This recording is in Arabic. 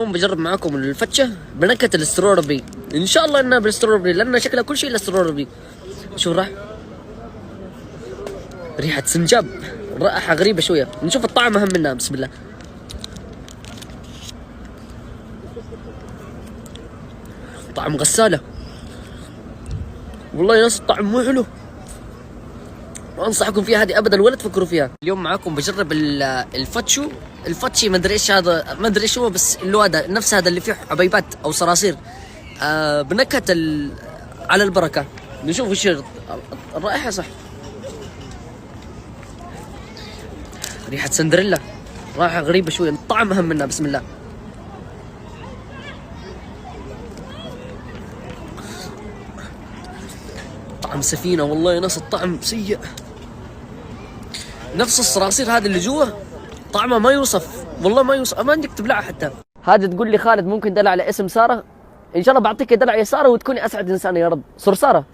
بجرب معاكم الفتشة بنكهة الاستروربي، ان شاء الله انها بالاستروربي لان شكلها كل شيء الاستروربي. شوف راح ريحة سنجاب، رائحة غريبة شوية، نشوف الطعم اهم منها. بسم الله. طعم غسالة والله يا ناس، الطعم مو حلو، ما انصحكم فيها هذه ابدا ولا تفكروا فيها. اليوم معاكم بجرب الفتشي ما ادري ايش هذا، ما ادري ايش هو، بس اللي هو هذا نفس هذا اللي فيه حبيبات او صراصير بنكهة على البركة. نشوف ايش الرائحة. صح، ريحة سندريلا، رائحة غريبة شوية، الطعم اهم منها. بسم الله. طعم سفينة والله يا ناس، الطعم سيء، نفس الصراصير هذه اللي جوا، طعمها ما يوصف والله، ما يوصف، ما عندك تبلعها حتى. هذا تقول لي خالد ممكن دلع على اسم سارة؟ ان شاء الله بعطيك دلع يا سارة وتكوني اسعد انسانة يا رب. صرصارة.